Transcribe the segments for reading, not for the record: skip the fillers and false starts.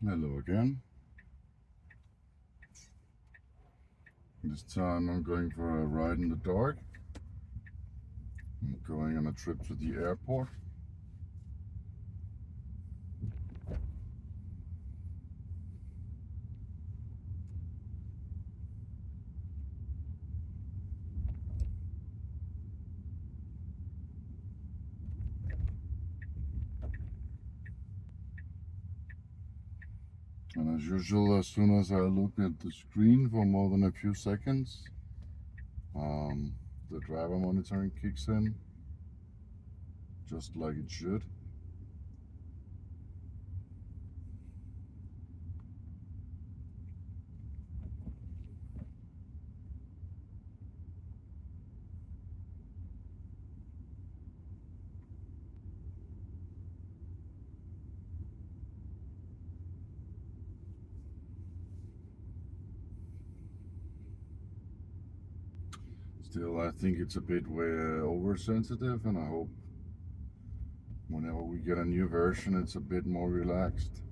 Hello again. This time I'm going for a ride in the dark. I'm going on a trip to the airport. And as usual, as soon as I look at the screen for more than a few seconds, the driver monitoring kicks in, just like it should. Still, I think it's a bit oversensitive, and I hope whenever we get a new version, it's a bit more relaxed.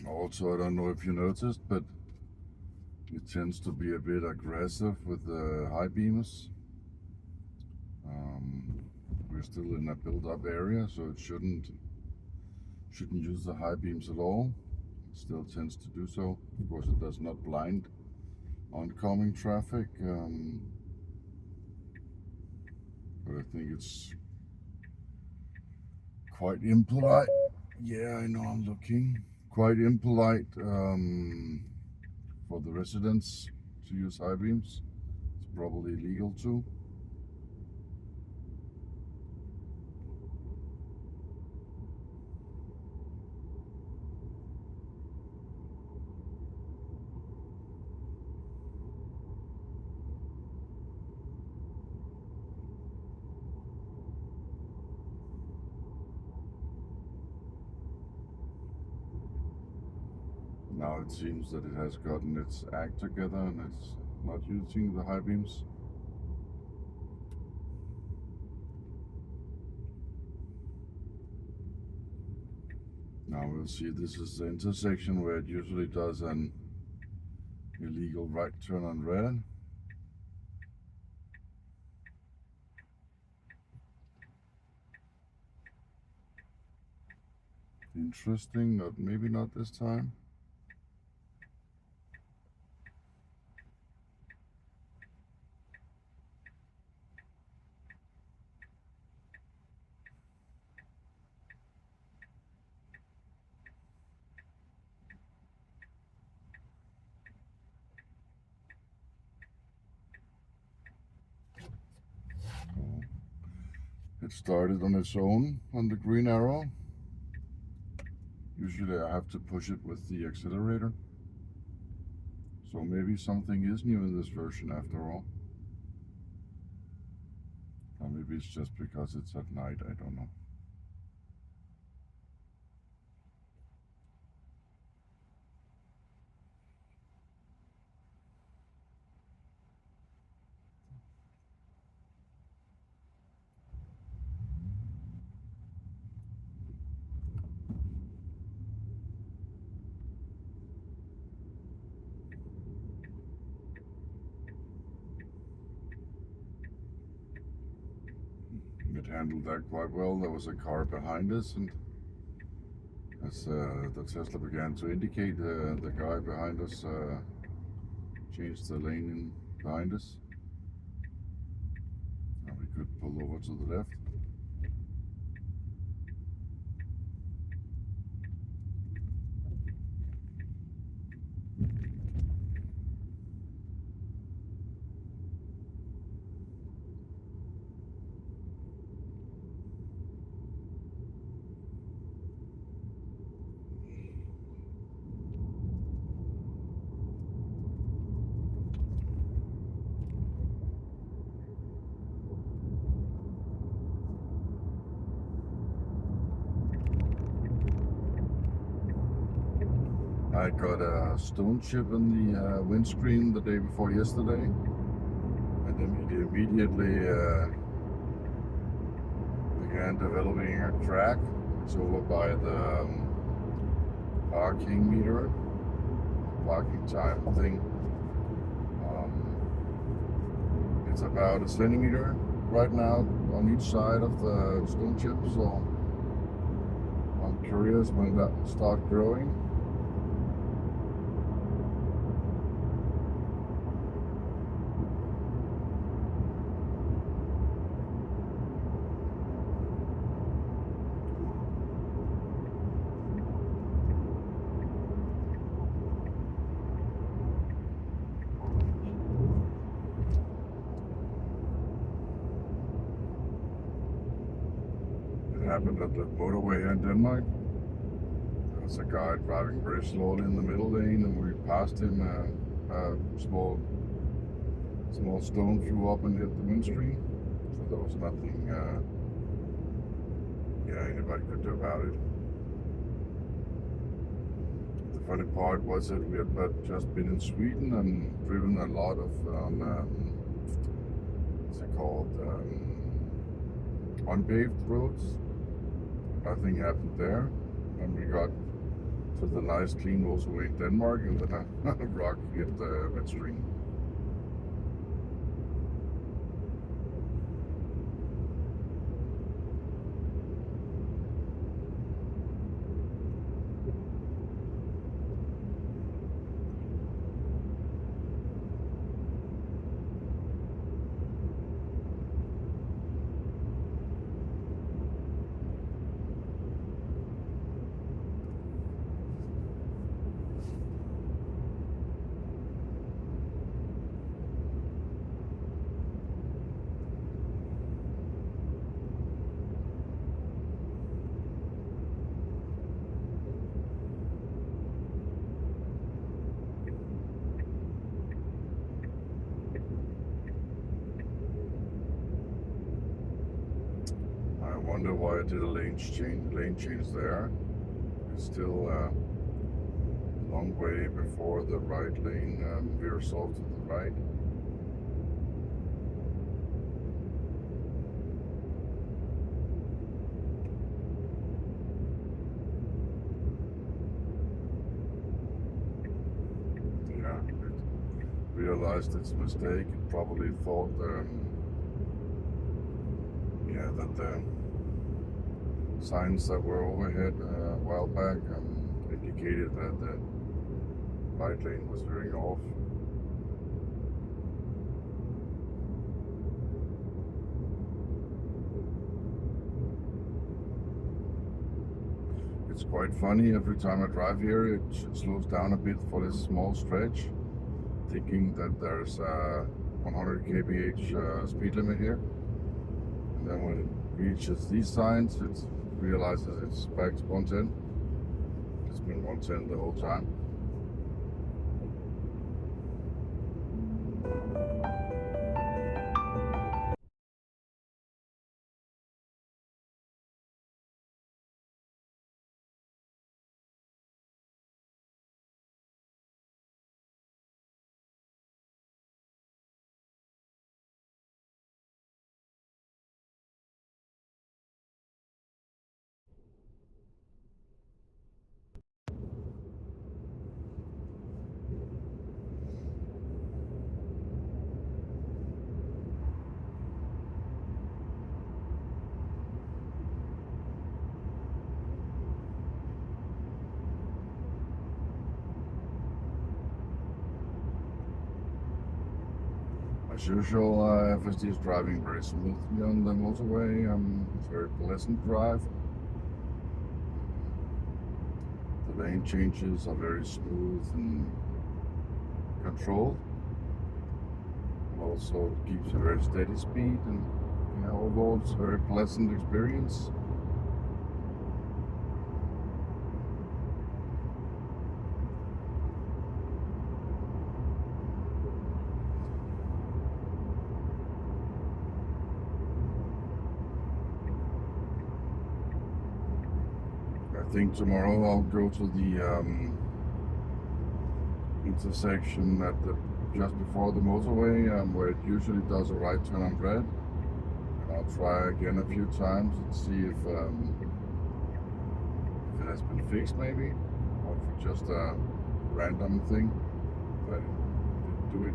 Also, I don't know if you noticed, but it tends to be a bit aggressive with the high beams. We're still in a build-up area, so it shouldn't use the high beams at all. It still tends to do so. Of course, it does not blind oncoming traffic, but I think it's quite impolite. Yeah, I know, I'm looking. Quite impolite for the residents to use high beams. It's probably illegal too. Now it seems that it has gotten its act together and it's not using the high beams. Now we'll see, this is the intersection where it usually does an illegal right turn on red. Interesting, maybe not this time. It started on its own on the green arrow. Usually I have to push it with the accelerator. So maybe something is new in this version after all. Or maybe it's just because it's at night, I don't know. It handled that quite well. There was a car behind us, and as the Tesla began to indicate, the guy behind us changed the lane in behind us. And we could pull over to the left. I got a stone chip in the windscreen the day before yesterday, and then it immediately began developing a crack. It's over by the parking meter, parking time thing. It's about a centimeter right now on each side of the stone chip, so I'm curious when that will start growing. It happened at the motorway here in Denmark. There was a guy driving very slowly in the middle lane, and we passed him. A small stone flew up and hit the windscreen. So there was nothing, anybody could do about it. The funny part was that we had just been in Sweden and driven a lot of what's it called, unpaved roads. Nothing happened there, and we got to the nice clean motorway in Denmark, and then a rock hit the windscreen. I wonder why I did a lane change there. It's still a long way before the right lane veers off to the right. Yeah, it realized its mistake. It probably thought that the signs that were overhead a while back indicated that the right lane was veering off. It's quite funny, every time I drive here it slows down a bit for this small stretch, thinking that there's a 100 kph speed limit here. And then when it reaches these signs, it realizes it's back to 110. It's been 110 the whole time. As usual, FSD is driving very smoothly on the motorway. It's a very pleasant drive. The lane changes are very smooth and controlled. Also keeps a very steady speed, and overall it's a very pleasant experience. I think tomorrow I'll go to the intersection at the just before the motorway, where it usually does a right turn on red. And I'll try again a few times and see if it has been fixed maybe, or if it's just a random thing. But it didn't do it.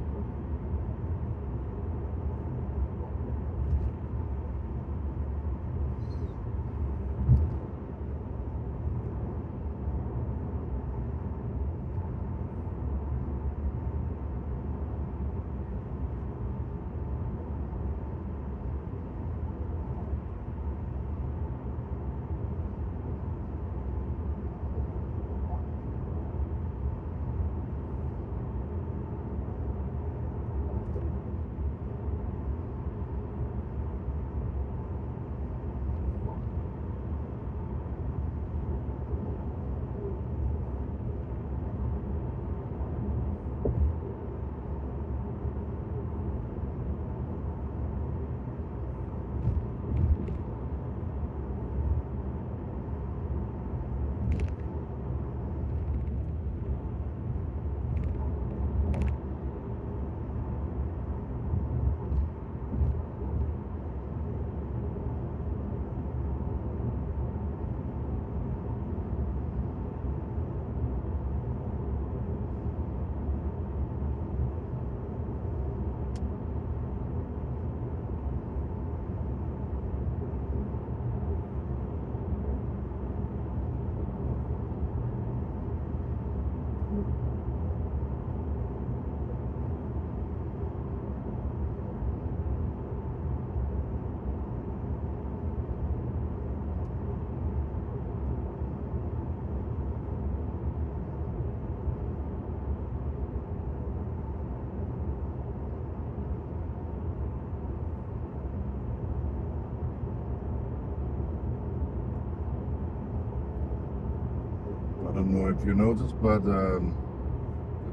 I don't know if you noticed, but the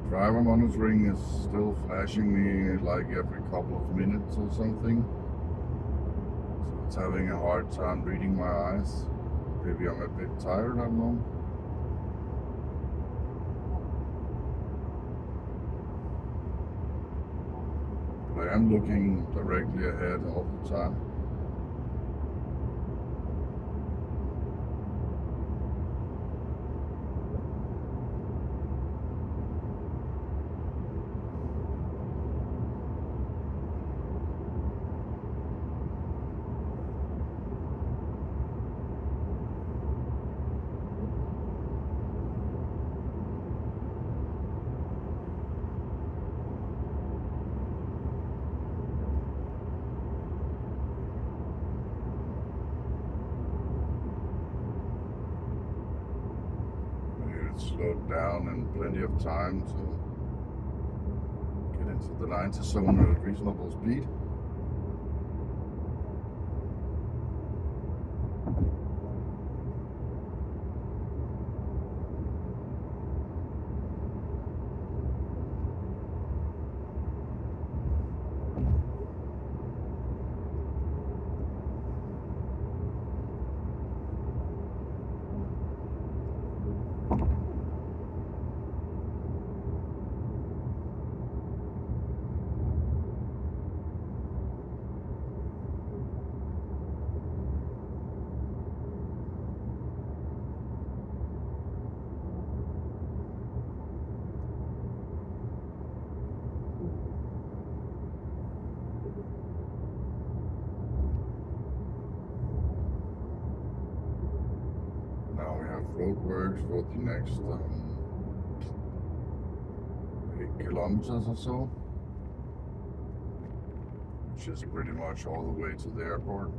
driver monitoring is still flashing me like every couple of minutes or something. So it's having a hard time reading my eyes. Maybe I'm a bit tired, I don't know. But I am looking directly ahead all the time. Slowed down and plenty of time to get into the 90 zone at a reasonable speed. Now we have roadworks for the next 8 kilometers or so, which is pretty much all the way to the airport.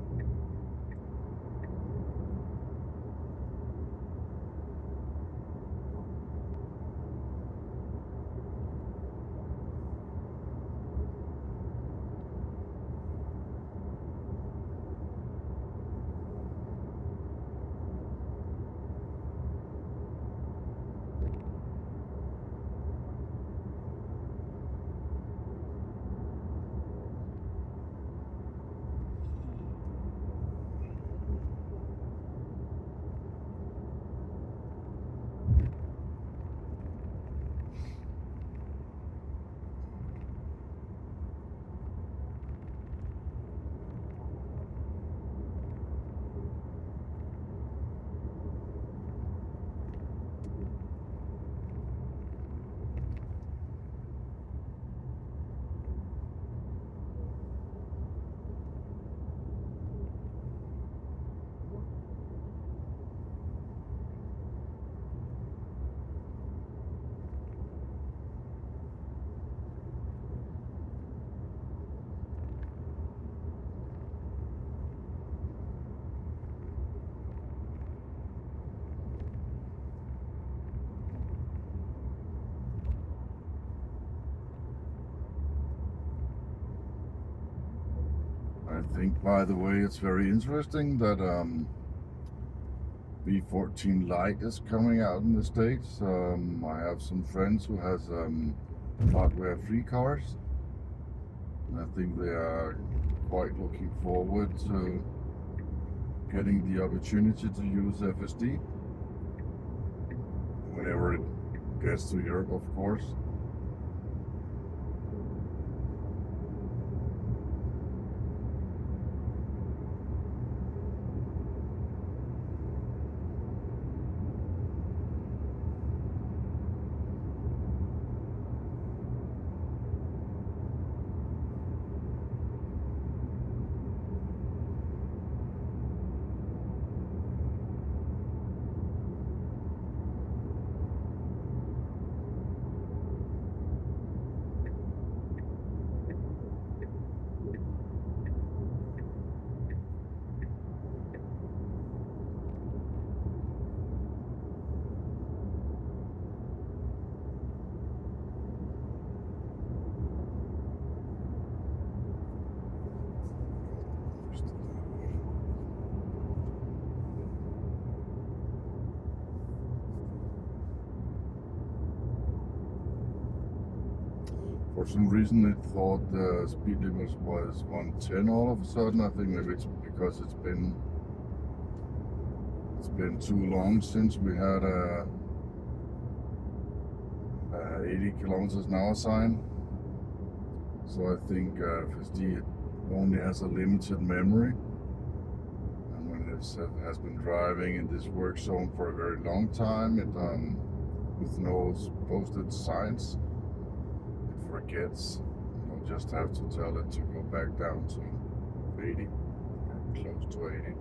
I think, by the way, it's very interesting that V14 Lite is coming out in the States. I have some friends who has hardware-free cars. I think they are quite looking forward to getting the opportunity to use FSD whenever it gets to Europe, of course. For some reason, it thought the speed limit was 110 all of a sudden. I think maybe it's because it's been too long since we had a 80 kilometers an hour sign. So I think FSD only has a limited memory. And when it has been driving in this work zone for a very long time, it with no posted signs, it forgets. You'll just have to tell it to go back down to 80 or close to 80.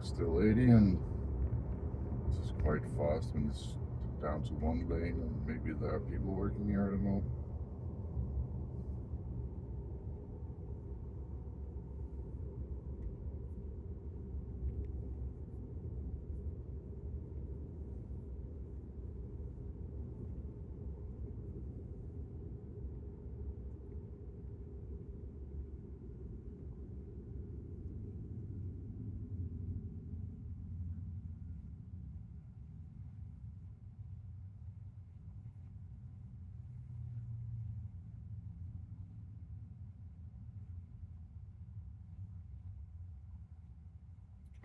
Still 80, and this is quite fast when it's down to one lane, and maybe there are people working here, I don't know.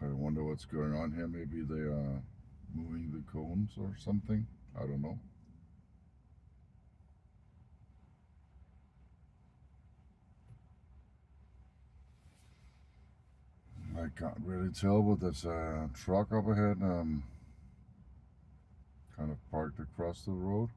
I wonder what's going on here. Maybe they are moving the cones or something. I don't know. I can't really tell, but there's a truck up ahead, kind of parked across the road.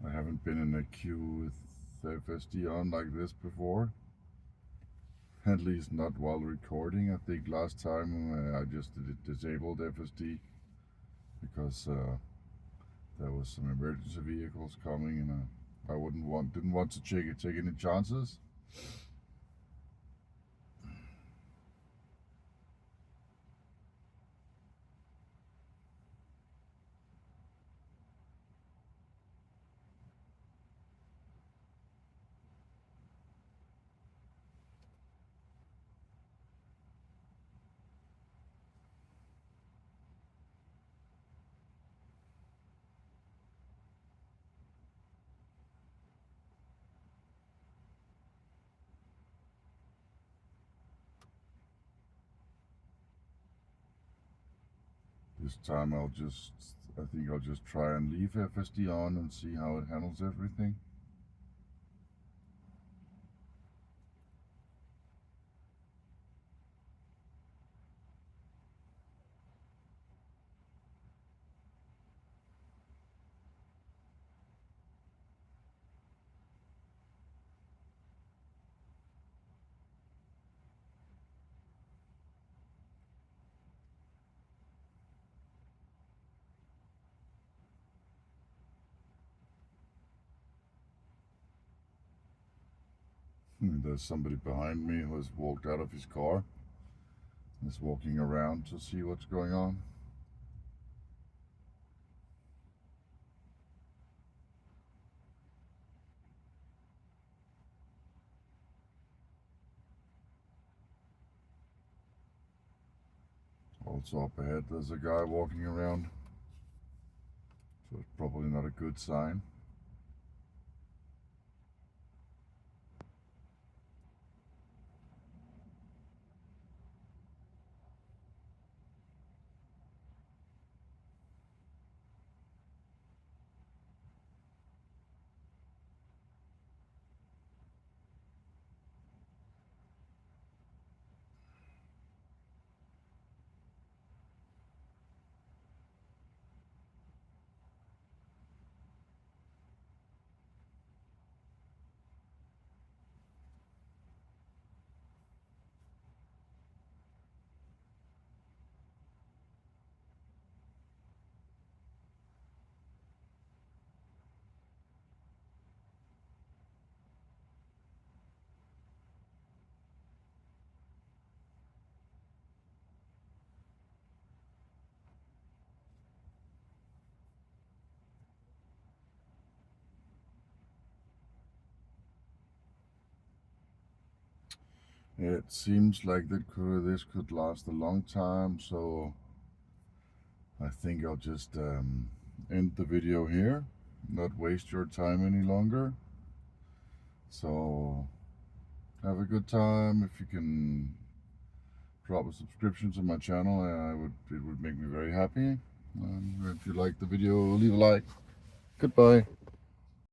I haven't been in a queue with FSD on like this before. At least not while recording. I think last time I just disabled FSD because there was some emergency vehicles coming, and I didn't want to take any chances. This time I think I'll just try and leave FSD on and see how it handles everything. There's somebody behind me who has walked out of his car and is walking around to see what's going on. Also up ahead there's a guy walking around, so it's probably not a good sign. It seems like this could last a long time, so I think I'll just end the video here, not waste your time any longer. So have a good time. If you can drop a subscription to my channel, it would make me very happy. And if you like the video, leave a like. Goodbye.